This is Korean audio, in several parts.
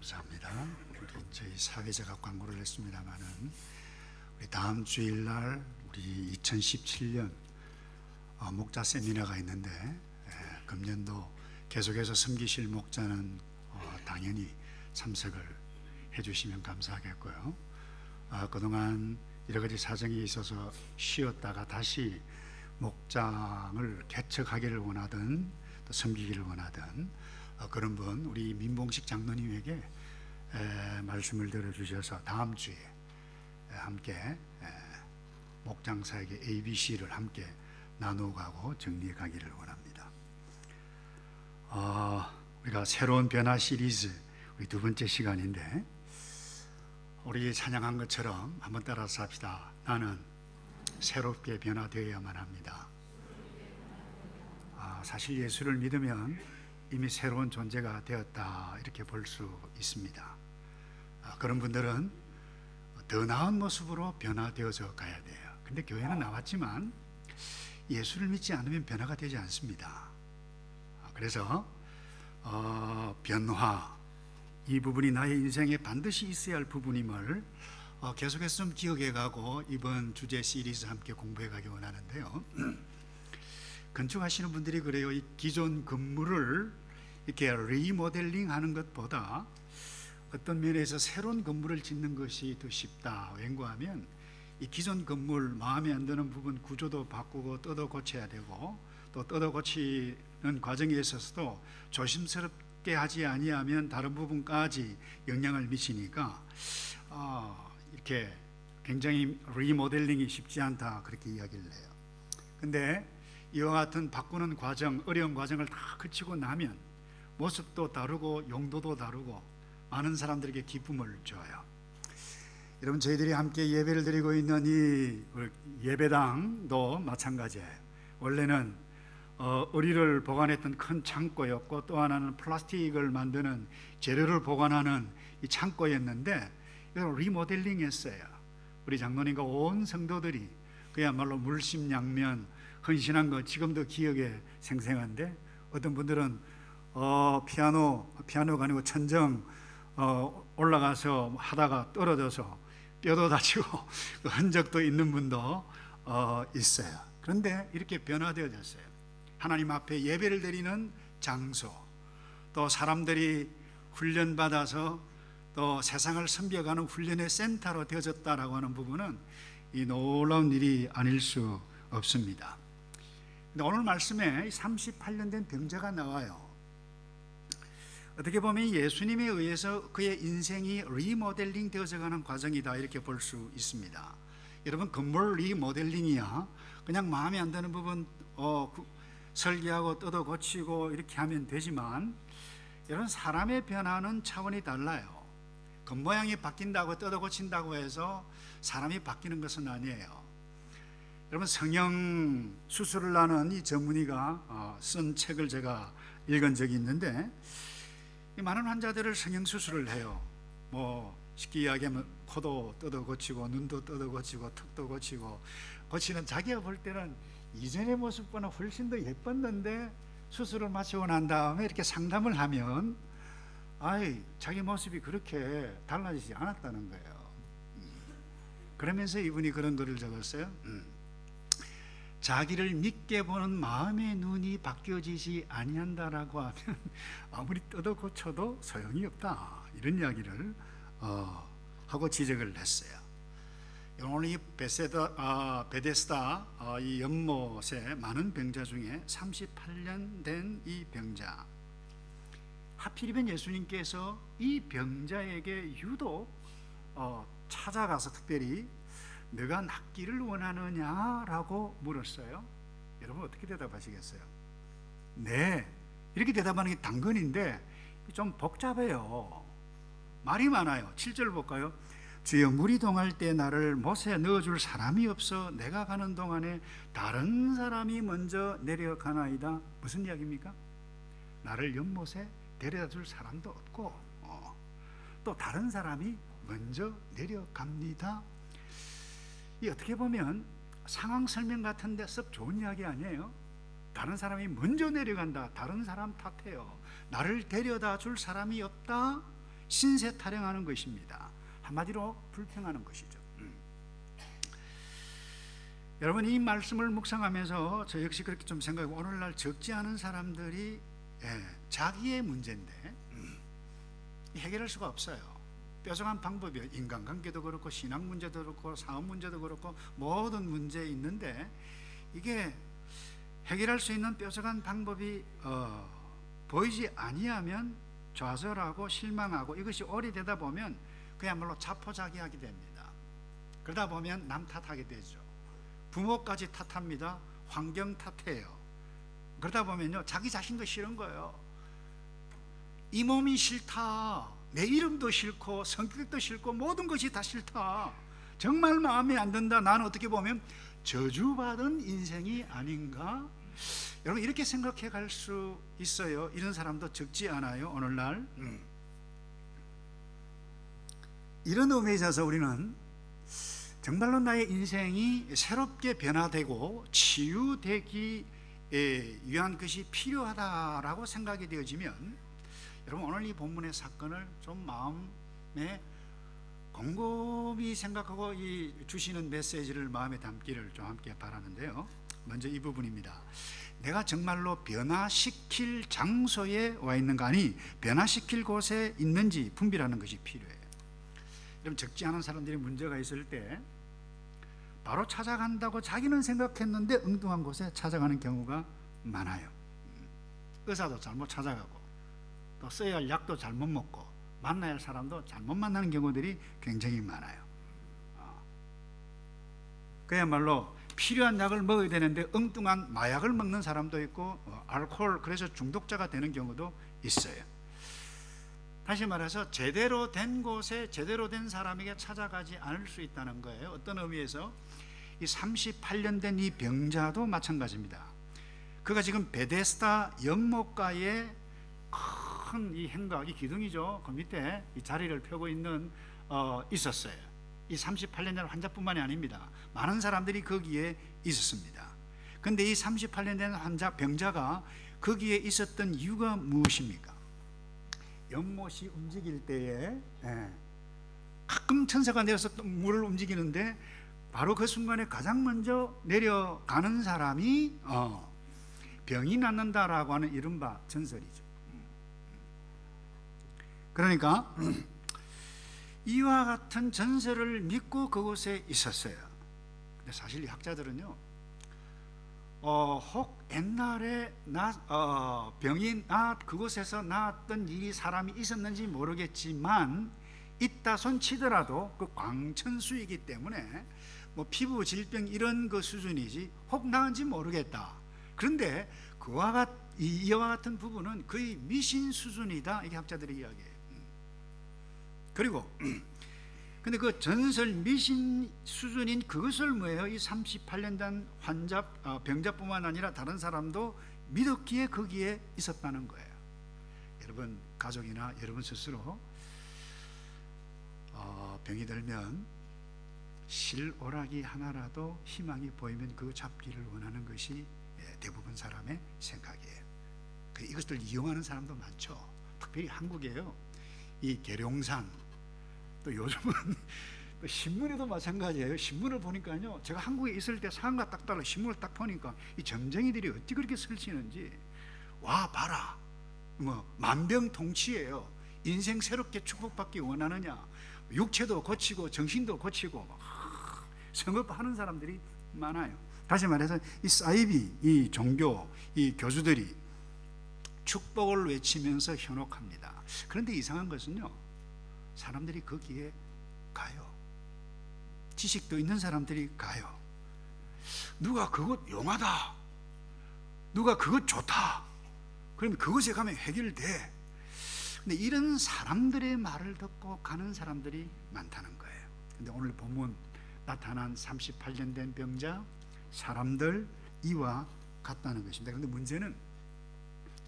감사합니다. 우리 저희 사회자가 광고를 했습니다만은 우리 다음 주일날 우리 2017년 목자 세미나가 있는데 금년도 계속해서 섬기실 목자는 당연히 참석을 해주시면 감사하겠고요. 그동안 여러 가지 사정이 있어서 쉬었다가 다시 목장을 개척하기를 원하든 또 섬기기를 원하든 그런 분 우리 민봉식 장로님에게 말씀을 들어주셔서 다음 주에 함께 목장사에게 ABC를 함께 나누어가고 정리해 가기를 원합니다. 우리가 새로운 변화 시리즈 우리 두 번째 시간인데 우리 찬양한 것처럼 한번 따라서 합시다. 나는 새롭게 변화되어야만 합니다. 사실 예수를 믿으면 이미 새로운 존재가 되었다 이렇게 볼 수 있습니다. 그런 분들은 더 나은 모습으로 변화되어져 가야 돼요. 근데 교회는 나왔지만 예수를 믿지 않으면 변화가 되지 않습니다. 그래서 변화 이 부분이 나의 인생에 반드시 있어야 할 부분임을 계속해서 좀 기억해 가고 이번 주제 시리즈 함께 공부해 가기 원하는데요. 건축하시는 분들이 그래요. 이 기존 건물을 이렇게 리모델링 하는 것보다 어떤 면에서 새로운 건물을 짓는 것이 더 쉽다. 왠가하면 이 기존 건물 마음에 안 드는 부분 구조도 바꾸고 뜯어 고쳐야 되고 또 뜯어 고치는 과정에 있어서도 조심스럽게 하지 아니하면 다른 부분까지 영향을 미치니까 이렇게 굉장히 리모델링이 쉽지 않다 그렇게 이야기를 해요. 근데 이와 같은 바꾸는 과정, 어려운 과정을 다 거치고 나면 모습도 다르고 용도도 다르고 많은 사람들에게 기쁨을 줘요. 여러분 저희들이 함께 예배를 드리고 있는 이 예배당도 마찬가지예요. 원래는 의리를 보관했던 큰 창고였고 또 하나는 플라스틱을 만드는 재료를 보관하는 이 창고였는데 이걸 리모델링 했어요. 우리 장로님과 온 성도들이 그야말로 물심양면 헌신한 거 지금도 기억에 생생한데 어떤 분들은 피아노가 아니고 천정 올라가서 하다가 떨어져서 뼈도 다치고 흔적도 있는 분도 있어요. 그런데 이렇게 변화되어졌어요. 하나님 앞에 예배를 드리는 장소, 또 사람들이 훈련받아서 또 세상을 섬겨가는 훈련의 센터로 되어졌다라고 하는 부분은 이 놀라운 일이 아닐 수 없습니다. 근데 오늘 말씀에 38년 된 병자가 나와요. 어떻게 보면 예수님에 의해서 그의 인생이 리모델링 되어져 가는 과정이다 이렇게 볼 수 있습니다. 여러분 건물 리모델링이야 그냥 마음에 안 드는 부분 설계하고 뜯어 고치고 이렇게 하면 되지만 여러분 사람의 변화는 차원이 달라요. 겉모양이 바뀐다고 뜯어 고친다고 해서 사람이 바뀌는 것은 아니에요. 여러분 성형 수술을 하는 이 전문의가 쓴 책을 제가 읽은 적이 있는데 많은 환자들을 성형 수술을 해요. 뭐 쉽게 이야기하면 코도 뜯어 고치고 눈도 뜯어 고치고 턱도 고치고 고치는 자기가 볼 때는 이전의 모습보다 훨씬 더 예뻤는데 수술을 마치고 난 다음에 이렇게 상담을 하면 자기 모습이 그렇게 달라지지 않았다는 거예요. 그러면서 이분이 그런 글을 적었어요. 자기를 믿게 보는 마음의 눈이 바뀌어지지 아니한다라고 하면 아무리 뜯어 고쳐도 소용이 없다 이런 이야기를 하고 지적을 했어요. 오늘 이 베데스다 이 연못에 많은 병자 중에 38년 된 이 병자, 하필이면 예수님께서 이 병자에게 유독 찾아가서 특별히 너가 낫기를 원하느냐라고 물었어요. 여러분 어떻게 대답하시겠어요? 네, 이렇게 대답하는 게 당근인데 좀 복잡해요. 말이 많아요. 7절 볼까요? 주여 물이 동할 때 나를 못에 넣어줄 사람이 없어 내가 가는 동안에 다른 사람이 먼저 내려가나이다. 무슨 이야기입니까? 나를 연못에 데려다 줄 사람도 없고 또 다른 사람이 먼저 내려갑니다. 이 어떻게 보면 상황 설명 같은데 썩 좋은 이야기 아니에요? 다른 사람이 먼저 내려간다. 다른 사람 탓해요. 나를 데려다 줄 사람이 없다. 신세 타령하는 것입니다. 한마디로 불평하는 것이죠. 여러분, 이 말씀을 묵상하면서 저 역시 그렇게 좀 생각하고, 오늘날 적지 않은 사람들이 자기의 문제인데 해결할 수가 없어요. 뾰족한 방법이요. 인간관계도 그렇고 신앙 문제도 그렇고 사업 문제도 그렇고 모든 문제 있는데, 이게 해결할 수 있는 뾰족한 방법이 보이지 아니하면 좌절하고 실망하고, 이것이 오래되다 보면 그야말로 자포자기하게 됩니다. 그러다 보면 남 탓하게 되죠. 부모까지 탓합니다. 환경 탓해요. 그러다 보면요, 자기 자신도 싫은 거예요. 이 몸이 싫다, 내 이름도 싫고 성격도 싫고 모든 것이 다 싫다, 정말 마음에 안 든다, 나는 어떻게 보면 저주받은 인생이 아닌가. 여러분, 이렇게 생각해 갈 수 있어요. 이런 사람도 적지 않아요, 오늘날. 이런 의미에 있어서 우리는 정말로 나의 인생이 새롭게 변화되고 치유되기 위한 것이 필요하다라고 생각이 되어지면, 여러분, 오늘 이 본문의 사건을 좀 마음에 곰곰이 생각하고 이 주시는 메시지를 마음에 담기를 좀 함께 바라는데요. 먼저 이 부분입니다. 내가 정말로 변화시킬 장소에 와 있는가, 아니 변화시킬 곳에 있는지 분별하는 것이 필요해요. 여러분, 적지 않은 사람들이 문제가 있을 때 바로 찾아간다고 자기는 생각했는데 엉뚱한 곳에 찾아가는 경우가 많아요. 의사도 잘못 찾아가고, 또 써야 할 약도 잘못 먹고, 만나야 할 사람도 잘못 만나는 경우들이 굉장히 많아요. 그야말로 필요한 약을 먹어야 되는데 엉뚱한 마약을 먹는 사람도 있고, 알코올, 그래서 중독자가 되는 경우도 있어요. 다시 말해서 제대로 된 곳에 제대로 된 사람에게 찾아가지 않을 수 있다는 거예요. 어떤 의미에서 이 38년 된 이 병자도 마찬가지입니다. 그가 지금 베데스다 연못가에 큰 이 행각, 이 기둥이죠, 그 밑에 이 자리를 펴고 있는 있었어요. 이 38년 된 환자뿐만이 아닙니다. 많은 사람들이 거기에 있었습니다. 그런데 이 38년 된 병자가 거기에 있었던 이유가 무엇입니까? 연못이 움직일 때에 가끔 천사가 내려서 물을 움직이는데, 바로 그 순간에 가장 먼저 내려가는 사람이 병이 낫는다라고 하는 이른바 전설이죠. 그러니까 이와 같은 전설을 믿고 그곳에 있었어요. 근데 사실 이 학자들은요, 혹 옛날에 병이 그곳에서 나았던 일이 사람이 있었는지 모르겠지만, 있다 손 치더라도 그 광천수이기 때문에 뭐 피부 질병 이런 그 수준이지 혹 나은지 모르겠다. 그런데 이와 같은 부분은 거의 미신 수준이다, 이게 학자들의 이야기예요. 그리고 근데 그 전설 미신 수준인 그것을 뭐예요? 이 38년 된 병자뿐만 아니라 다른 사람도 믿었기에 거기에 있었다는 거예요. 여러분, 가족이나 여러분 스스로 병이 들면 실오라기 하나라도 희망이 보이면 그 잡기를 원하는 것이 대부분 사람의 생각이에요. 이것들 이용하는 사람도 많죠. 특별히 한국이에요. 이 계룡산, 또 요즘은 또 신문에도 마찬가지예요. 신문을 보니까요, 제가 한국에 있을 때 상황과 딱 달라. 신문을 딱 보니까 이 점쟁이들이 어찌 그렇게 설치는지, 와 봐라, 뭐 만병통치예요. 인생 새롭게 축복받기 원하느냐, 육체도 고치고 정신도 고치고 성업하는 사람들이 많아요. 다시 말해서 이 사이비, 이 종교, 이 교주들이 축복을 외치면서 현혹합니다. 그런데 이상한 것은요, 사람들이 거기에 가요. 지식도 있는 사람들이 가요. 누가 그것 용하다, 누가 그것 좋다, 그러면 그것에 가면 해결돼. 근데 이런 사람들의 말을 듣고 가는 사람들이 많다는 거예요. 근데 오늘 본문 나타난 38년 된 병자, 사람들 이와 같다는 것입니다. 그런데 문제는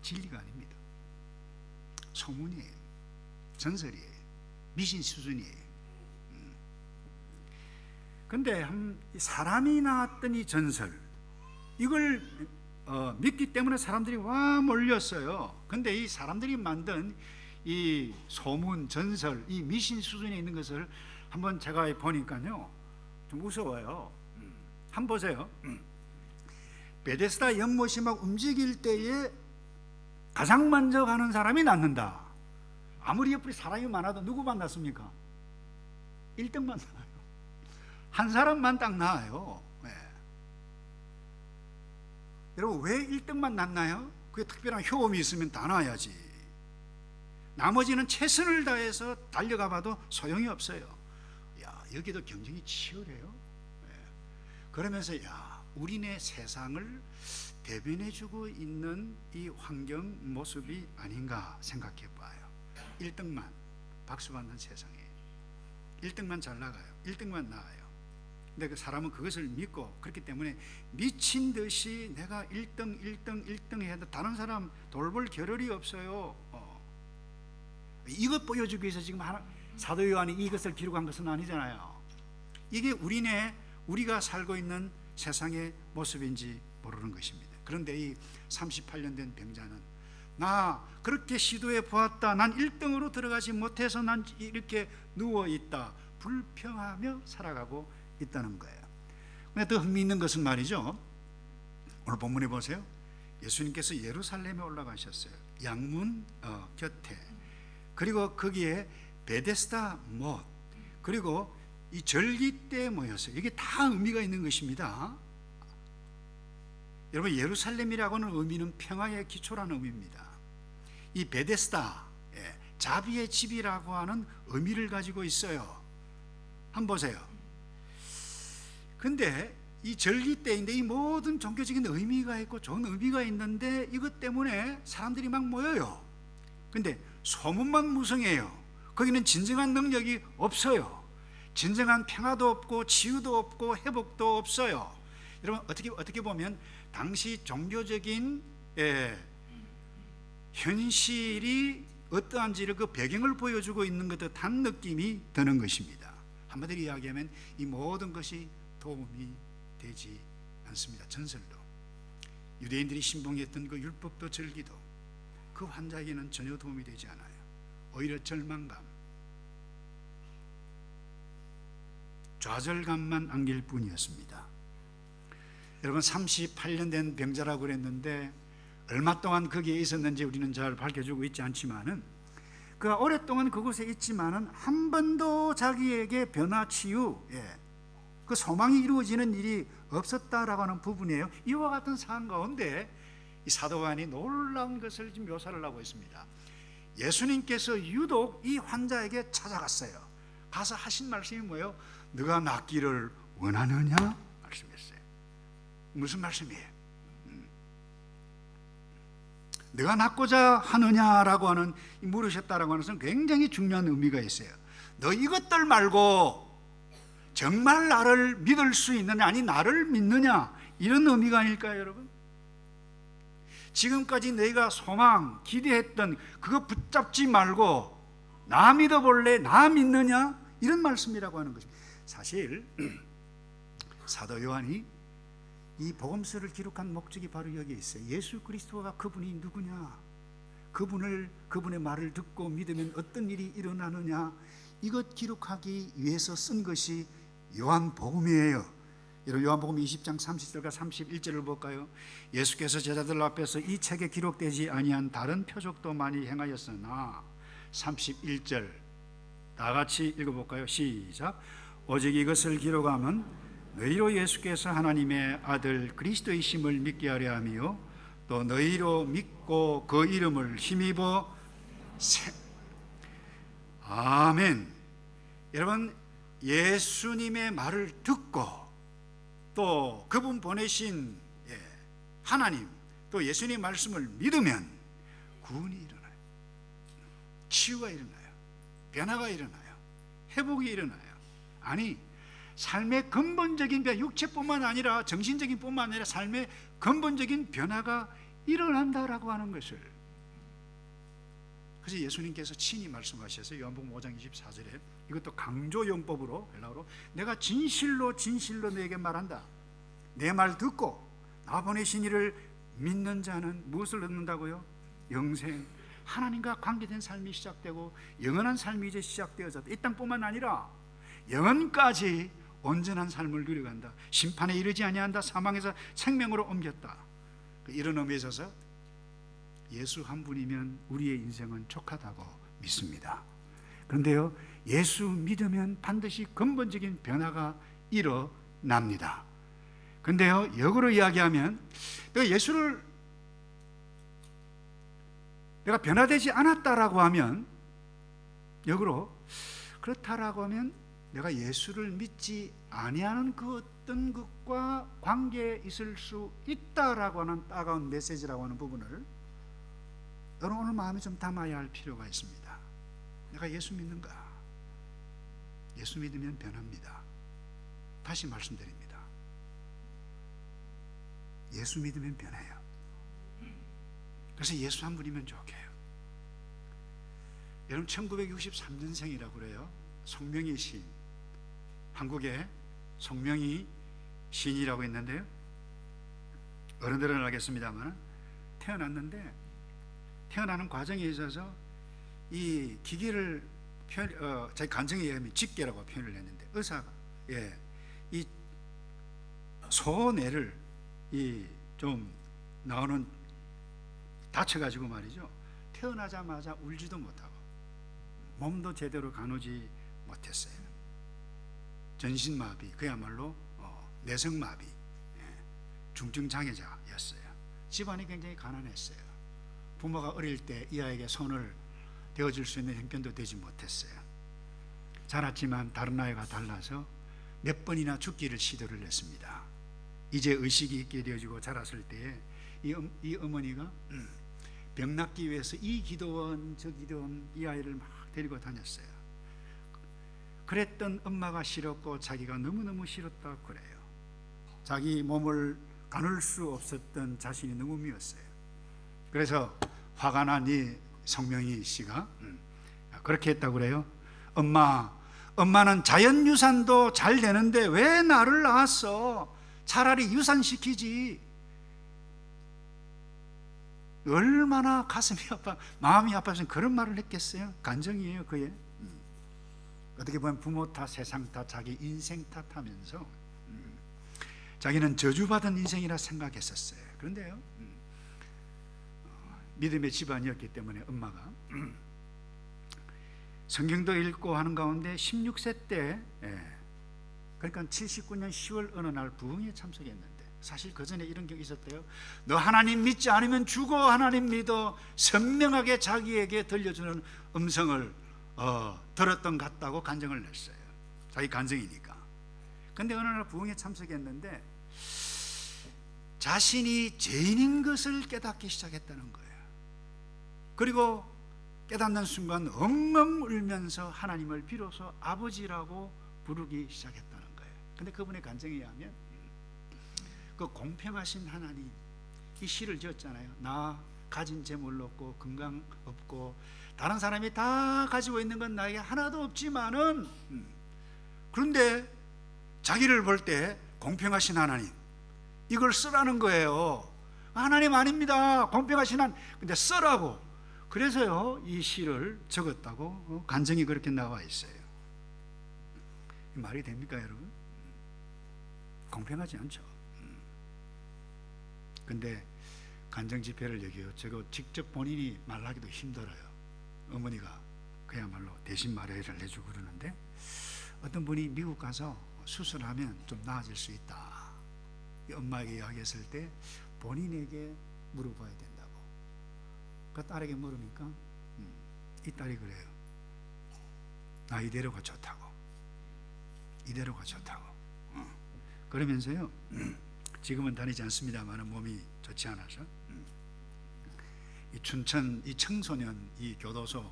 진리가 아닙니다. 소문이에요. 전설이에요. 미신 수준이에요. 그런데 사람이 나왔던 이 전설, 이걸 믿기 때문에 사람들이 와 몰렸어요. 그런데 이 사람들이 만든 이 소문, 전설, 이 미신 수준에 있는 것을 한번 제가 보니까요 좀 무서워요. 한번 보세요. 베데스다 연못이 막 움직일 때에 가장 먼저 가는 사람이 낫는다. 아무리 옆에 사람이 많아도 누구 만났습니까? 1등만 나와요. 한 사람만 딱 나와요. 네. 여러분 왜 1등만 났나요? 그게 특별한 효험이 있으면 다 나와야지. 나머지는 최선을 다해서 달려가 봐도 소용이 없어요. 야, 여기도 경쟁이 치열해요. 네. 그러면서 야, 우리네 세상을 대변해주고 있는 이 환경 모습이 아닌가 생각해 봐요. 1등만 박수 받는 세상에 1등만 잘 나가요. 1등만 나와요. 근데 그 사람은 그것을 믿고 그렇기 때문에 미친 듯이 내가 1등 해도 다른 사람 돌볼 겨를이 없어요. 이것 보여주기 위해서 지금 사도 요한이 이것을 기록한 것은 아니잖아요. 이게 우리가 살고 있는 세상의 모습인지 모르는 것입니다. 그런데 이 38년 된 병자는 나 그렇게 시도해 보았다. 난 1등으로 들어가지 못해서 난 이렇게 누워있다. 불평하며 살아가고 있다는 거예요. 근데 더 흥미있는 것은 말이죠, 오늘 본문에 보세요. 예수님께서 예루살렘에 올라가셨어요. 양문 곁에. 그리고 거기에 베데스다 못, 그리고 이 절기 때 모였어요. 이게 다 의미가 있는 것입니다. 여러분 예루살렘이라고 하는 의미는 평화의 기초라는 의미입니다. 이 베데스다, 자비의 집이라고 하는 의미를 가지고 있어요. 한번 보세요. 근데 이 절기 때인데 이 모든 종교적인 의미가 있고 좋은 의미가 있는데 이것 때문에 사람들이 막 모여요. 근데 소문만 무성해요. 거기는 진정한 능력이 없어요. 진정한 평화도 없고 치유도 없고 회복도 없어요. 여러분 어떻게 보면 당시 종교적인 현실이 어떠한지를 그 배경을 보여주고 있는 것 듯한 느낌이 드는 것입니다. 한마디로 이야기하면 이 모든 것이 도움이 되지 않습니다. 전설도, 유대인들이 신봉했던 그 율법도 절기도 그 환자에게는 전혀 도움이 되지 않아요. 오히려 절망감, 좌절감만 안길 뿐이었습니다. 여러분 38년 된 병자라고 그랬는데 얼마 동안 거기에 있었는지 우리는 잘 밝혀주고 있지 않지만은 그가 오랫동안 그곳에 있지만은 한 번도 자기에게 변화 치유, 그 소망이 이루어지는 일이 없었다라고 하는 부분이에요. 이와 같은 상황 가운데 이 사도 요한이 놀라운 것을 지금 묘사를 하고 있습니다. 예수님께서 유독 이 환자에게 찾아갔어요. 가서 하신 말씀이 뭐예요? 너가 낫기를 원하느냐? 말씀했어요. 무슨 말씀이에요? 너가 낫고자 하느냐라고 하는 물으셨다라고 하는 것은 굉장히 중요한 의미가 있어요. 너 이것들 말고 정말 나를 믿을 수 있느냐, 아니 나를 믿느냐, 이런 의미가 아닐까요, 여러분? 지금까지 너희가 소망, 기대했던 그거 붙잡지 말고 나 믿어볼래? 나 믿느냐? 이런 말씀이라고 하는 것입니다. 사실 사도 요한이 이 복음서를 기록한 목적이 바로 여기에 있어요. 예수 그리스도가 그분이 누구냐, 그분의 말을 듣고 믿으면 어떤 일이 일어나느냐, 이것 기록하기 위해서 쓴 것이 요한복음이에요. 여러분 요한복음 20장 30절과 31절을 볼까요? 예수께서 제자들 앞에서 이 책에 기록되지 아니한 다른 표적도 많이 행하였으나 31절 다 같이 읽어볼까요? 시작. 오직 이것을 기록하면 너희로 예수께서 하나님의 아들 그리스도이심을 믿게 하려 하며 또 너희로 믿고 그 이름을 힘입어 아멘. 여러분 예수님의 말을 듣고 또 그분 보내신 하나님 또 예수님의 말씀을 믿으면 구원이 일어나요. 치유가 일어나요. 변화가 일어나요. 회복이 일어나요. 아니 삶의 근본적인 변화, 육체뿐만 아니라 정신적인 뿐만 아니라 삶의 근본적인 변화가 일어난다라고 하는 것을, 그래서 예수님께서 친히 말씀하셔서 요한복음 5장 24절에 이것도 강조용법으로 헬라어로 내가 진실로 너에게 말한다. 내 말 듣고 나 보내신 이를 믿는 자는 무엇을 얻는다고요? 영생, 하나님과 관계된 삶이 시작되고 영원한 삶이 이제 시작되어졌다. 이 땅뿐만 아니라 영원까지 온전한 삶을 누려간다. 심판에 이르지 아니한다. 사망에서 생명으로 옮겼다. 이런 의미에 있어서 예수 한 분이면 우리의 인생은 족하다고 믿습니다. 그런데요, 예수 믿으면 반드시 근본적인 변화가 일어납니다. 그런데요, 역으로 이야기하면 내가 변화되지 않았다라고 하면, 역으로 그렇다라고 하면 내가 예수를 믿지 아니하는 그 어떤 것과 관계에 있을 수 있다라고 하는 따가운 메시지라고 하는 부분을 여러분 오늘 마음에 좀 담아야 할 필요가 있습니다. 내가 예수 믿는가? 예수 믿으면 변합니다. 다시 말씀드립니다. 예수 믿으면 변해요. 그래서 예수 한 분이면 좋게요. 여러분 1963년생이라고 그래요. 송명희 시인, 한국의 송명희 시인이라고 있는데요, 어른들은 알겠습니다만 태어났는데 태어나는 과정에 있어서 이 기계를 자기 간증에 의하면 집게라고 표현을 했는데, 의사가 이 소뇌를 좀 나오는 다쳐가지고 말이죠, 태어나자마자 울지도 못하고 몸도 제대로 가누지 못했어요. 전신마비, 그야말로 내성마비, 중증장애자였어요. 집안이 굉장히 가난했어요. 부모가 어릴 때 이 아이에게 손을 대어줄 수 있는 형편도 되지 못했어요. 자랐지만 다른 아이가 달라서 몇 번이나 죽기를 시도를 했습니다. 이제 의식이 있게 되어지고 자랐을 때에 이 어머니가 병 낫기 위해서 이 기도원 저 기도원 이 아이를 막 데리고 다녔어요. 그랬던 엄마가 싫었고 자기가 너무너무 싫었다 그래요. 자기 몸을 가눌 수 없었던 자신이 너무 미웠어요. 그래서 화가 난 이 송명희 씨가 그렇게 했다고 그래요. 엄마는 자연유산도 잘 되는데 왜 나를 낳았어? 차라리 유산시키지. 얼마나 가슴이 아파, 마음이 아파서 그런 말을 했겠어요? 간정이에요, 그의. 어떻게 보면 부모 탓, 세상 탓, 자기 인생 탓하면서 자기는 저주받은 인생이라 생각했었어요. 그런데요, 믿음의 집안이었기 때문에 엄마가 성경도 읽고 하는 가운데 16세 때, 그러니까 79년 10월 어느 날 부흥에 참석했는데, 사실 그 전에 이런 경이 있었대요. 너 하나님 믿지 않으면 죽어. 하나님 믿어. 선명하게 자기에게 들려주는 음성을 들었던 것 같다고 간증을 냈어요. 자기 간증이니까. 근데 어느 날 부흥에 참석했는데 자신이 죄인인 것을 깨닫기 시작했다는 거예요. 그리고 깨닫는 순간 엉엉 울면서 하나님을 비로소 아버지라고 부르기 시작했다는 거예요. 근데 그분의 간증에 의하면 그 공평하신 하나님, 이 시를 지었잖아요. 나 가진 재물 없고 건강 없고 다른 사람이 다 가지고 있는 건 나에게 하나도 없지만은, 그런데 자기를 볼 때 공평하신 하나님, 이걸 쓰라는 거예요. 하나님 아닙니다, 공평하신 하나님, 근데 쓰라고. 그래서요 이 시를 적었다고 간증이 그렇게 나와 있어요. 말이 됩니까 여러분? 공평하지 않죠. 근데 간증 집회를 여기요, 저거 직접 본인이 말하기도 힘들어요. 어머니가 그야말로 대신 말해를 해주고 그러는데, 어떤 분이 미국 가서 수술하면 좀 나아질 수 있다, 엄마에게 이야기했을 때 본인에게 물어봐야 된다고. 그 딸에게 물으니까 이 딸이 그래요. 나 이대로가 좋다고. 이대로가 좋다고. 그러면서요, 지금은 다니지 않습니다만 몸이 좋지 않아서 이 춘천 이 청소년 이 교도소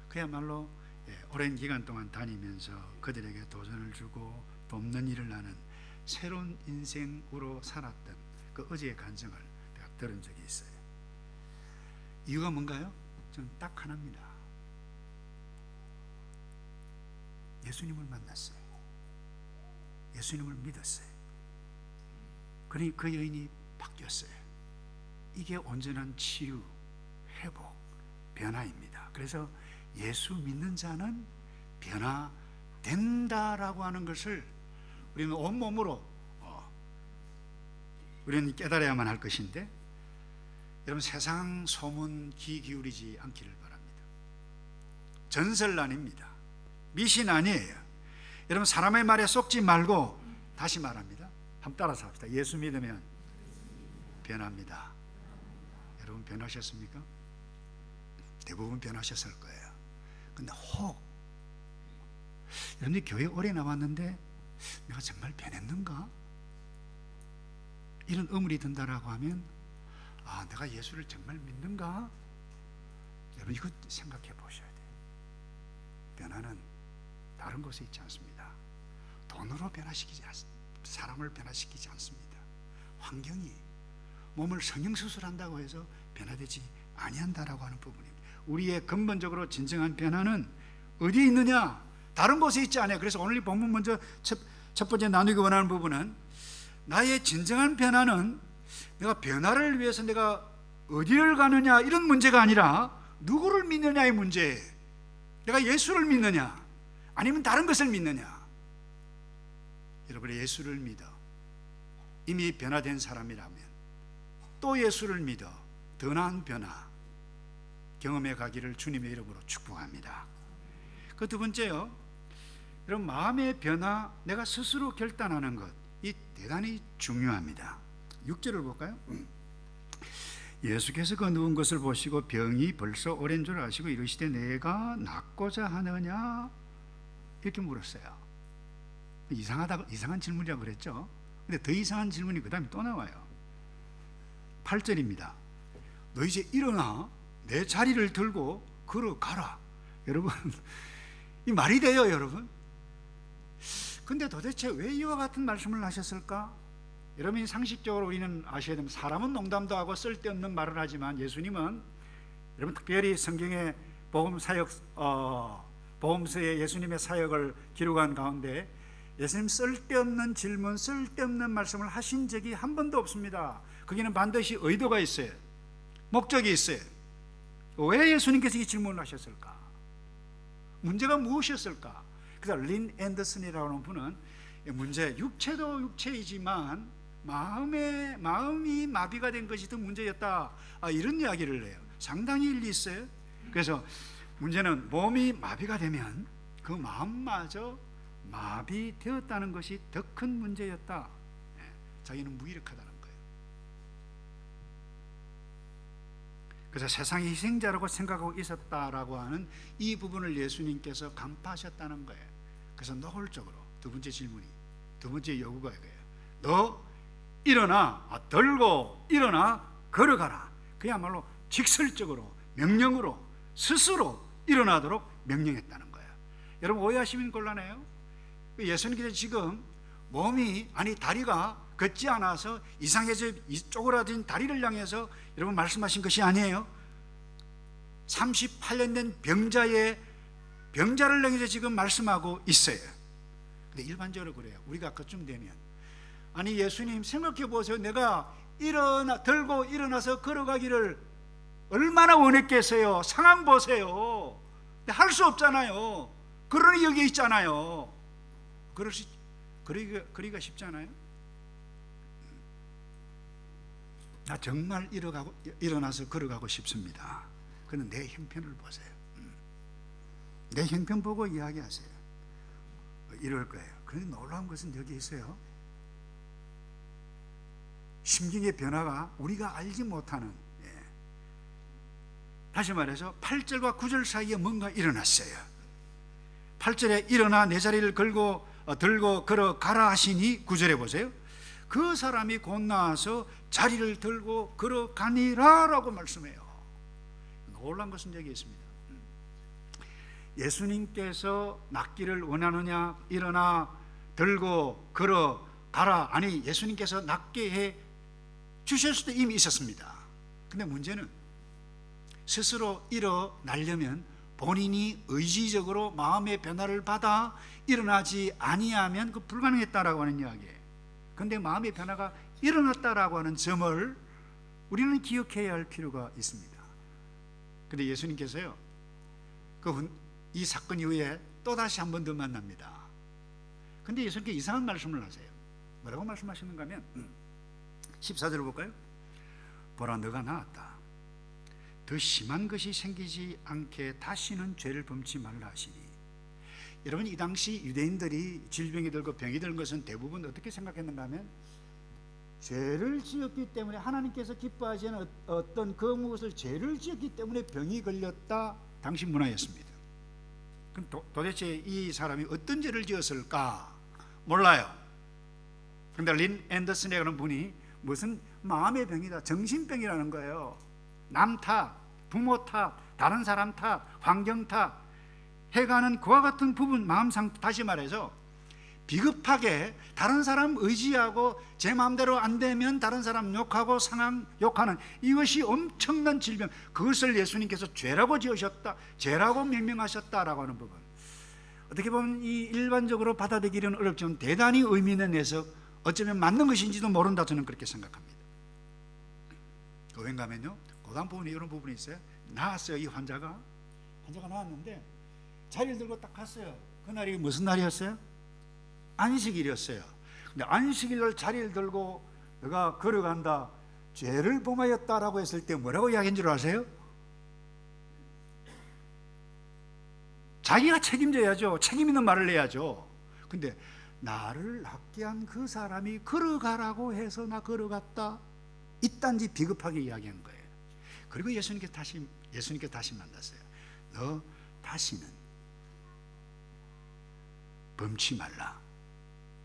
그야말로 오랜 기간 동안 다니면서 그들에게 도전을 주고 돕는 일을 하는 새로운 인생으로 살았던 그 어제의 간증을 내가 들은 적이 있어요. 이유가 뭔가요? 저는 딱 하나입니다. 예수님을 만났어요. 예수님을 믿었어요. 그러니 그 여인이 바뀌었어요. 이게 온전한 치유, 회복, 변화입니다. 그래서 예수 믿는 자는 변화된다라고 하는 것을 우리는 온몸으로 우리는 깨달아야만 할 것인데, 여러분 세상 소문 귀 기울이지 않기를 바랍니다. 전설 아닙니다. 미신 아니에요. 여러분 사람의 말에 속지 말고, 다시 말합니다. 한번 따라서 합시다. 예수 믿으면 변합니다. 여러분 변하셨습니까? 대부분 변하셨을 거예요. 근데 여러분이 교회 오래 나왔는데 내가 정말 변했는가? 이런 의문이 든다라고 하면, 내가 예수를 정말 믿는가? 여러분 이거 생각해 보셔야 돼요. 변화는 다른 곳에 있지 않습니다. 돈으로 변화시키지 않습니다. 사람을 변화시키지 않습니다. 환경이 몸을 성형수술한다고 해서 변화되지 아니한다라고 하는 부분입니다. 우리의 근본적으로 진정한 변화는 어디에 있느냐? 다른 곳에 있지 않아요. 그래서 오늘 이 본문 먼저 첫 번째 나누기 원하는 부분은, 나의 진정한 변화는 내가 변화를 위해서 내가 어디를 가느냐 이런 문제가 아니라 누구를 믿느냐의 문제예요. 내가 예수를 믿느냐 아니면 다른 것을 믿느냐. 여러분 예수를 믿어 이미 변화된 사람이라면 또 예수를 믿어 더 나은 변화 경험해 가기를 주님의 이름으로 축복합니다. 그 두 번째요, 여러분 마음의 변화, 내가 스스로 결단하는 것, 이 대단히 중요합니다. 6절을 볼까요? 예수께서 그 누운 것을 보시고 병이 벌써 오랜 줄 아시고 이르시되 내가 낫고자 하느냐 이렇게 물었어요. 이상한 질문이라고 그랬죠. 근데 더 이상한 질문이 그 다음에 또 나와요. 8절입니다. 너 이제 일어나 내 자리를 들고 걸어가라. 여러분 이 말이 돼요, 여러분? 근데 도대체 왜 이와 같은 말씀을 하셨을까? 여러분 상식적으로 우리는 아셔야 됩니다. 사람은 농담도 하고 쓸데없는 말을 하지만 예수님은, 여러분 특별히 성경의 복음서에 예수님의 사역을 기록한 가운데 예수님 쓸데없는 질문, 쓸데없는 말씀을 하신 적이 한 번도 없습니다. 거기는 반드시 의도가 있어요. 목적이 있어요. 왜 예수님께서 이 질문을 하셨을까? 문제가 무엇이었을까? 그래서 린 앤더슨이라고 하는 분은 문제, 육체도 육체이지만 마음이 마비가 된 것이 더 문제였다, 이런 이야기를 해요. 상당히 일리 있어요. 그래서 문제는 몸이 마비가 되면 그 마음마저 마비되었다는 것이 더 큰 문제였다. 자기는 무기력하다는 거예요. 그래서 세상의 희생자라고 생각하고 있었다라고 하는 이 부분을 예수님께서 간파하셨다는 거예요. 그래서 노골적으로 두 번째 질문이, 두 번째 요구가 이거예요. 너 일어나, 들고 일어나 걸어가라. 그야말로 직설적으로 명령으로 스스로 일어나도록 명령했다는 거예요. 여러분 오해하시면 곤란해요. 예수님께서 지금 다리가 걷지 않아서 이상해져 쪼그라든 다리를 향해서 여러분 말씀하신 것이 아니에요. 38년 된 병자를 향해서 지금 말씀하고 있어요. 근데 일반적으로 그래요. 우리가 그쯤 되면, 아니 예수님 생각해 보세요. 내가 들고 일어나서 걸어가기를 얼마나 원했겠어요. 상황 보세요. 근데 할 수 없잖아요. 그러니 여기 있잖아요. 그러기가 쉽잖아요. 나 정말 일어나서 걸어가고 싶습니다. 그는 내 형편을 보세요. 내 형편 보고 이야기하세요. 이럴 거예요. 그런데 놀라운 것은 여기 있어요. 심경의 변화가 우리가 알지 못하는, 다시 말해서 8절과 9절 사이에 뭔가 일어났어요. 8절에 일어나 내 자리를 들고 걸어가라 하시니 9절에 보세요. 그 사람이 곧 나와서 자리를 들고 걸어가니라 라고 말씀해요. 놀란 것은 여기 있습니다. 예수님께서 낫기를 원하느냐, 일어나 들고 걸어가라, 아니 예수님께서 낫게 해 주실 수도 이미 있었습니다. 근데 문제는 스스로 일어나려면 본인이 의지적으로 마음의 변화를 받아 일어나지 아니하면 그 불가능했다라고 하는 이야기예요. 그런데 마음의 변화가 일어났다라고 하는 점을 우리는 기억해야 할 필요가 있습니다. 근데 예수님께서요, 이 사건 이후에 또다시 한 번 더 만납니다. 근데 예수님께 이상한 말씀을 하세요. 뭐라고 말씀하시는가 하면 14절 볼까요? 보라, 너가 나았다. 더 심한 것이 생기지 않게 다시는 죄를 범치 말라 하시니. 여러분, 이 당시 유대인들이 질병이 들고 병이 든 것은 대부분 어떻게 생각했는가 하면 죄를 지었기 때문에, 하나님께서 기뻐하지 않은 어떤 그 무엇을 죄를 지었기 때문에 병이 걸렸다, 당시 문화였습니다. 그럼 도대체 이 사람이 어떤 죄를 지었을까 몰라요. 그런데 린 앤더슨이라는 분이 무슨 마음의 병이다, 정신병이라는 거예요. 남 탓, 부모 탓, 다른 사람 탓, 환경 탓 해가는 그와 같은 부분, 마음상, 다시 말해서 비겁하게 다른 사람 의지하고 제 마음대로 안 되면 다른 사람 욕하고 상황 욕하는, 이것이 엄청난 질병, 그것을 예수님께서 죄라고 지으셨다, 죄라고 명명하셨다라고 하는 부분, 어떻게 보면 이 일반적으로 받아들이기는 어렵지만 대단히 의미 있는 해석, 어쩌면 맞는 것인지도 모른다, 저는 그렇게 생각합니다. 왜인가 하면요, 그 다음 부분에 이런 부분이 있어요. 나왔어요. 이 환자가 나왔는데 자리를 들고 딱 갔어요. 그날이 무슨 날이었어요? 안식일이었어요. 근데 안식일날 자리를 들고 내가 걸어간다, 죄를 범하였다라고 했을 때 뭐라고 이야기한 줄 아세요? 자기가 책임져야죠. 책임 있는 말을 해야죠. 근데 나를 낫게 한 그 사람이 걸어가라고 해서 나 걸어갔다, 이딴지 비겁하게 이야기한 거예요. 그리고 예수님께 다시 만났어요. 너 다시는 범치 말라,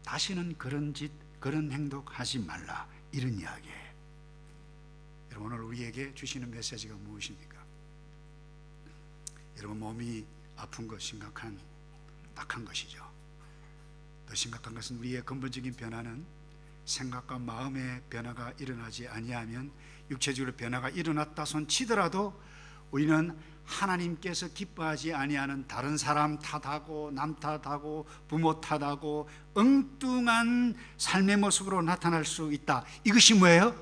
다시는 그런 짓, 그런 행동 하지 말라, 이런 이야기예요. 여러분, 오늘 우리에게 주시는 메시지가 무엇입니까? 여러분, 몸이 아픈 것 심각한, 딱한 것이죠. 더 심각한 것은 우리의 근본적인 변화는 생각과 마음의 변화가 일어나지 아니하면, 육체적으로 변화가 일어났다 손 치더라도 우리는 하나님께서 기뻐하지 아니하는 다른 사람 탓하고 남 탓하고 부모 탓하고 엉뚱한 삶의 모습으로 나타날 수 있다. 이것이 뭐예요?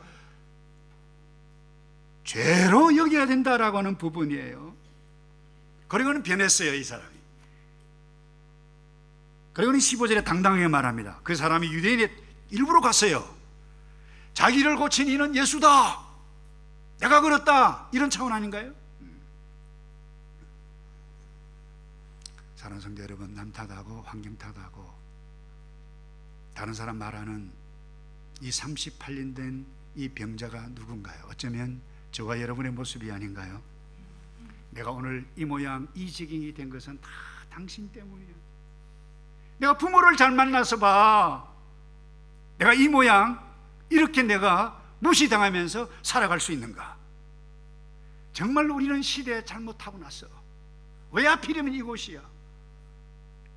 죄로 여겨야 된다라고 하는 부분이에요. 그리고는 변했어요, 이 사람이. 그리고는 15절에 당당하게 말합니다. 그 사람이 유대인의 일부러 갔어요. 자기를 고친 이는 예수다, 내가 걸었다, 이런 차원 아닌가요? 사랑하는 성도 여러분, 남 탓하고 환경 탓하고 다른 사람 말하는 이 38년 된 이 병자가 누군가요? 어쩌면 저와 여러분의 모습이 아닌가요? 내가 오늘 이 모양, 이 지경이 된 것은 다 당신 때문이에요. 내가 부모를 잘 만나서 봐, 내가 이 모양, 이렇게 내가 무시당하면서 살아갈 수 있는가? 정말 우리는 시대에 잘못하고 났어. 왜 하필이면 이곳이야?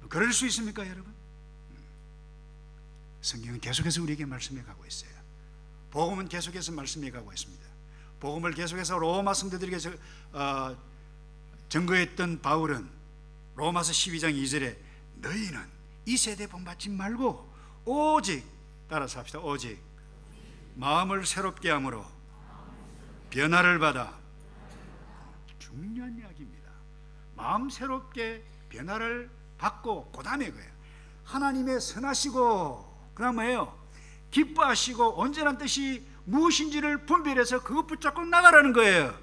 그럴 수 있습니까, 여러분? 성경은 계속해서 우리에게 말씀해 가고 있어요. 복음은 계속해서 말씀해 가고 있습니다. 복음을 계속해서 로마 성도들에게 증거했던 바울은 로마서 12장 2절에 너희는 이 세대 본받지 말고 오직, 따라서 합시다, 오직 마음을 새롭게 함으로 변화를 받아. 중요한 이야기입니다. 마음 새롭게 변화를 받고, 그 다음에 그예요. 하나님의 선하시고, 그 다음 뭐예요? 기뻐하시고 온전한 뜻이 무엇인지를 분별해서 그것 붙잡고 나가라는 거예요.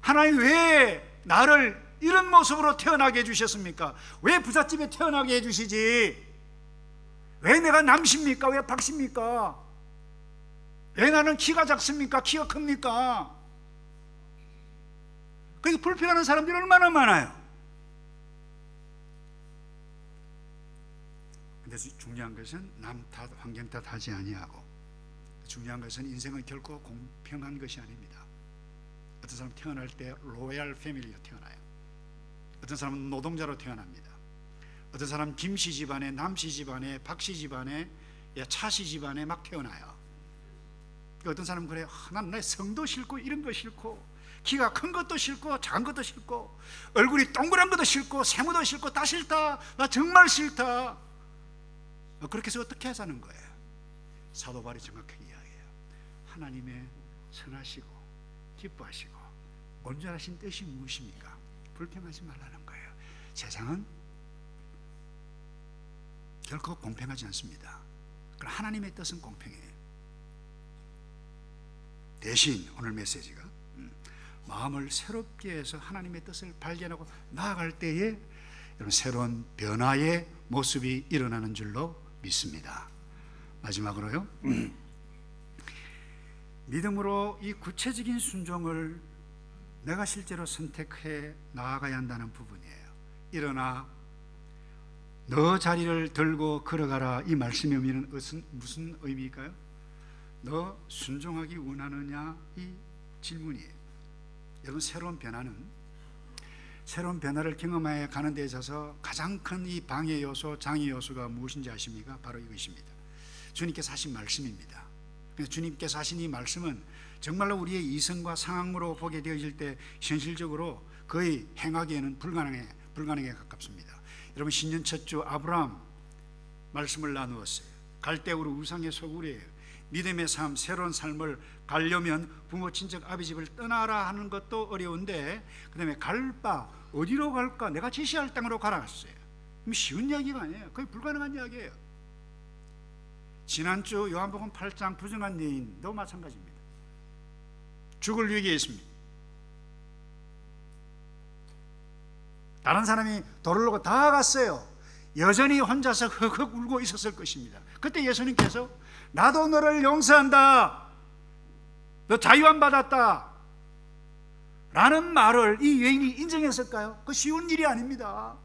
하나님 왜 나를 이런 모습으로 태어나게 해주셨습니까? 왜 부잣집에 태어나게 해주시지? 왜 내가 남십니까? 왜 박십니까? 왜 나는 키가 작습니까? 키가 큽니까? 그게 불평하는 사람들이 얼마나 많아요. 근데 중요한 것은 남 탓, 환경 탓 하지 아니하고, 중요한 것은 인생은 결코 공평한 것이 아닙니다. 어떤 사람 태어날 때 로얄 패밀리로 태어나요. 어떤 사람은 노동자로 태어납니다. 어떤 사람 김씨 집안에, 남씨 집안에, 박씨 집안에, 차씨 집안에 막 태어나요. 어떤 사람은 그래요. 난 내 성도 싫고 이런 거 싫고, 키가 큰 것도 싫고 작은 것도 싫고, 얼굴이 동그란 것도 싫고 세모도 싫고 다 싫다, 나 정말 싫다. 그렇게 해서 어떻게 하자는 거예요? 사도 바울이 정확하게 이야기해요. 하나님의 선하시고 기뻐하시고 온전하신 뜻이 무엇입니까? 불평하지 말라는 거예요. 세상은 결코 공평하지 않습니다. 그러나 하나님의 뜻은 공평해요. 대신 오늘 메시지가 마음을 새롭게 해서 하나님의 뜻을 발견하고 나아갈 때에 여러분 새로운 변화의 모습이 일어나는 줄로 믿습니다. 마지막으로요, 믿음으로 이 구체적인 순종을 내가 실제로 선택해 나아가야 한다는 부분이에요. 일어나 너 자리를 들고 걸어가라, 이 말씀의 의미는 무슨 의미일까요? 너 순종하기 원하느냐, 이 질문이에요. 여러분, 새로운 변화를 경험해 가는 데 있어서 가장 큰 이 방해 요소, 장애 요소가 무엇인지 아십니까? 바로 이것입니다. 주님께서 하신 말씀입니다. 주님께서 하신 이 말씀은 정말로 우리의 이성과 상황으로 보게 되어질 때 현실적으로 거의 행하기에는 불가능에 가깝습니다. 여러분, 신년 첫 주 아브라함 말씀을 나누었어요. 갈대우르 우상의 소굴이에요. 믿음의 삶, 새로운 삶을 가려면 부모, 친척, 아비 집을 떠나라 하는 것도 어려운데, 그 다음에 갈 바 어디로 갈까? 내가 지시할 땅으로 가라 했어요. 쉬운 이야기가 아니에요. 거의 불가능한 이야기예요. 지난주 요한복음 8장 부정한 여인도 마찬가지입니다. 죽을 위기에 있습니다. 다른 사람이 돌을 놓고 다가갔어요. 여전히 혼자서 흑흑 울고 있었을 것입니다. 그때 예수님께서 나도 너를 용서한다, 너 자유함 받았다 라는 말을 이 여인이 인정했을까요? 그 쉬운 일이 아닙니다.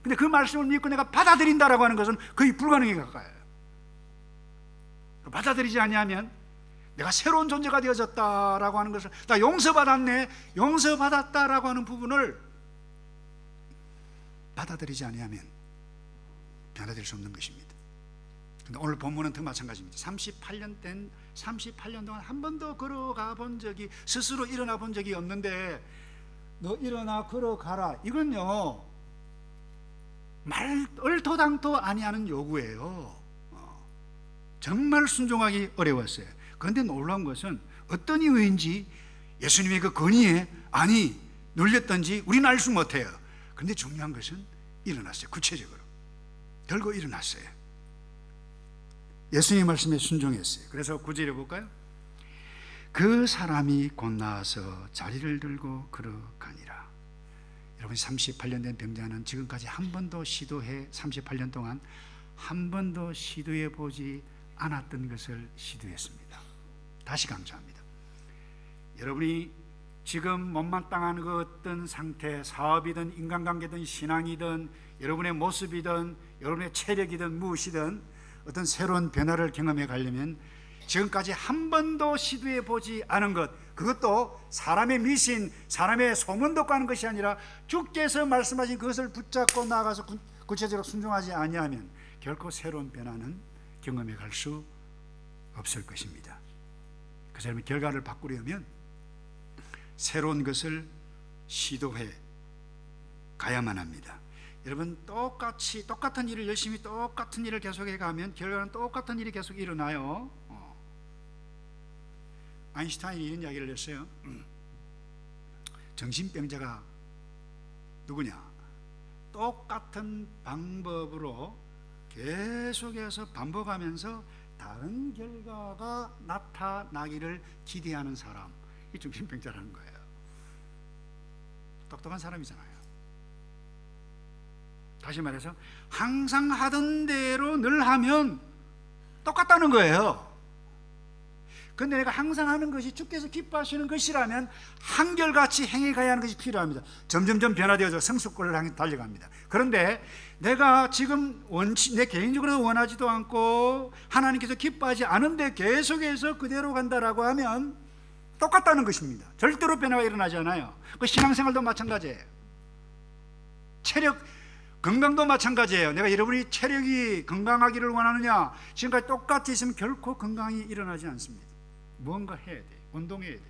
근데 그 말씀을 믿고 내가 받아들인다라고 하는 것은 거의 불가능에 가까워요. 받아들이지 아니하면 내가 새로운 존재가 되어졌다라고 하는 것을, 나 용서받았네, 용서받았다라고 하는 부분을 받아들이지 아니하면 변화될 수 없는 것입니다. 근데 오늘 본문은 더 마찬가지입니다. 38년 동안 한 번도 걸어가 본 적이, 스스로 일어나 본 적이 없는데 너 일어나 걸어가라, 이건요 말 얼토당토 아니하는 요구예요. 정말 순종하기 어려웠어요. 그런데 놀라운 것은 어떤 이유인지, 예수님의 그 건의에 아니 눌렸던지 우리는 알 수 못해요. 그런데 중요한 것은 일어났어요. 구체적으로 들고 일어났어요. 예수님 말씀에 순종했어요. 그래서 구절에 볼까요? 그 사람이 곧 나와서 자리를 들고 걸어가니라. 여러분, 38년 된 병자는 지금까지 한 번도 38년 동안 한 번도 시도해 보지 않았던 것을 시도했습니다. 다시 강조합니다. 여러분이 지금 못마땅한 그 어떤 상태, 사업이든 인간관계든 신앙이든 여러분의 모습이든 여러분의 체력이든 무엇이든 어떤 새로운 변화를 경험해 가려면 지금까지 한 번도 시도해 보지 않은 것, 그것도 사람의 미신, 사람의 소문 듣고 하는 것이 아니라 주께서 말씀하신 그것을 붙잡고 나아가서 구체적으로 순종하지 아니하면 결코 새로운 변화는 경험해 갈 수 없을 것입니다. 그 사람의 결과를 바꾸려면 새로운 것을 시도해 가야만 합니다. 여러분, 똑같은 일을 열심히 똑같은 일을 계속해 가면 결과는 똑같은 일이 계속 일어나요. 아인슈타인이 이런 이야기를 했어요. 정신병자가 누구냐? 똑같은 방법으로 계속해서 반복하면서 다른 결과가 나타나기를 기대하는 사람, 이 정신병자라는 거예요. 똑똑한 사람이잖아요. 다시 말해서 항상 하던 대로 늘 하면 똑같다는 거예요. 그런데 내가 항상 하는 것이 주께서 기뻐하시는 것이라면 한결같이 행해가야 하는 것이 필요합니다. 점점점 변화되어서 성숙권을 향해 달려갑니다. 그런데 내가 지금 내 개인적으로 원하지도 않고 하나님께서 기뻐하지 않은데 계속해서 그대로 간다라고 하면 똑같다는 것입니다. 절대로 변화가 일어나지 않아요. 그 신앙생활도 마찬가지예요. 체력, 건강도 마찬가지예요. 내가 여러분이 체력이 건강하기를 원하느냐, 지금까지 똑같이 있으면 결코 건강이 일어나지 않습니다. 무언가 해야 돼. 운동해야 돼.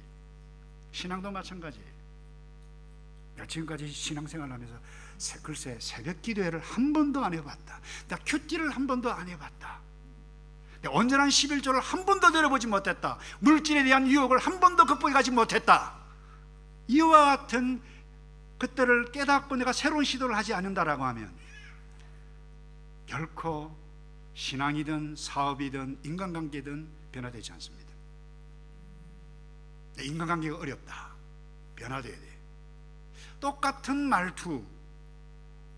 신앙도 마찬가지예요. 내가 지금까지 신앙생활을 하면서 글쎄 새벽 기도회를 한 번도 안 해봤다. 나 큐티를 한 번도 안 해봤다. 내가 온전한 11조를 한 번도 들어보지 못했다. 물질에 대한 유혹을 한 번도 극복해 가지 못했다. 이와 같은 것들을 깨닫고 내가 새로운 시도를 하지 않는다라고 하면 결코 신앙이든 사업이든 인간관계든 변화되지 않습니다. 인간관계가 어렵다. 변화돼야 돼. 똑같은 말투,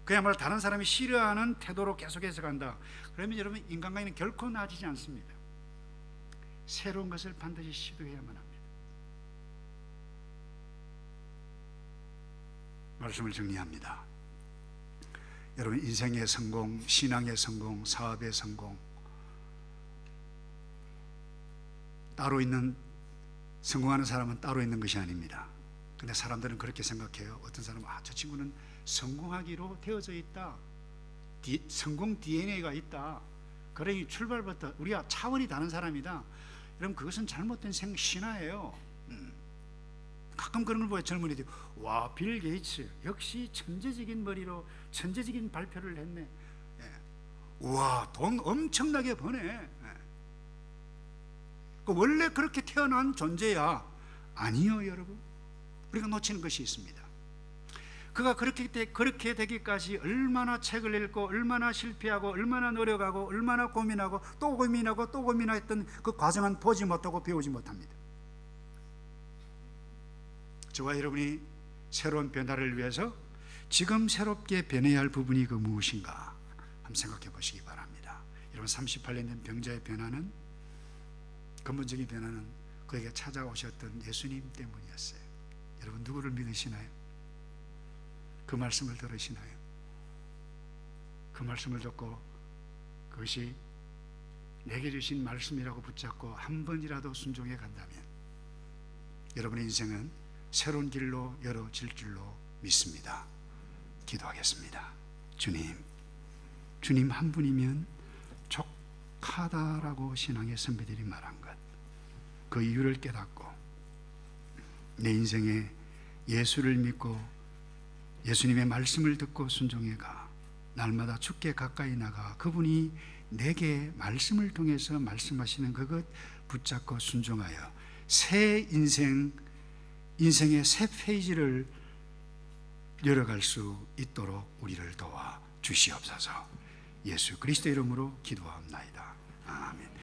그야말로 다른 사람이 싫어하는 태도로 계속해서 간다. 그러면 여러분 인간관계는 결코 나아지지 않습니다. 새로운 것을 반드시 시도해야만 합니다. 말씀을 정리합니다. 여러분 인생의 성공, 신앙의 성공, 사업의 성공, 따로 있는 성공하는 사람은 따로 있는 것이 아닙니다. 근데 사람들은 그렇게 생각해요. 어떤 사람은 저 친구는 성공하기로 되어져 있다. 성공 DNA가 있다. 그러니 출발부터 우리가 차원이 다른 사람이다. 여러분 그것은 잘못된 신화예요. 가끔 그런 걸 보여 젊은이들이 와, 빌 게이츠 역시 천재적인 머리로 천재적인 발표를 했네. 우와, 돈 엄청나게 버네. 원래 그렇게 태어난 존재야. 아니요 여러분, 우리가 놓치는 것이 있습니다. 그가 그렇게 되기까지 얼마나 책을 읽고 얼마나 실패하고 얼마나 노력하고 얼마나 고민하고 또 고민하고 또 고민했던 그 과정은 보지 못하고 배우지 못합니다. 저와 여러분이 새로운 변화를 위해서 지금 새롭게 변해야 할 부분이 그 무엇인가 한번 생각해 보시기 바랍니다. 여러분 38년 된 병자의 변화는, 근본적인 변화는 그에게 찾아오셨던 예수님 때문이었어요. 여러분 누구를 믿으시나요? 그 말씀을 들으시나요? 그 말씀을 듣고 그것이 내게 주신 말씀이라고 붙잡고 한 번이라도 순종해 간다면 여러분의 인생은 새로운 길로 열어질 줄로 믿습니다. 기도하겠습니다. 주님 한 분이면 족하다라고 신앙의 선배들이 말한 것, 그 이유를 깨닫고 내 인생에 예수를 믿고 예수님의 말씀을 듣고 순종해가 날마다 주께 가까이 나가 그분이 내게 말씀을 통해서 말씀하시는 그것 붙잡고 순종하여 새 인생의 새 페이지를 열어갈 수 있도록 우리를 도와 주시옵소서. 예수 그리스도 이름으로 기도합나이다. 아멘.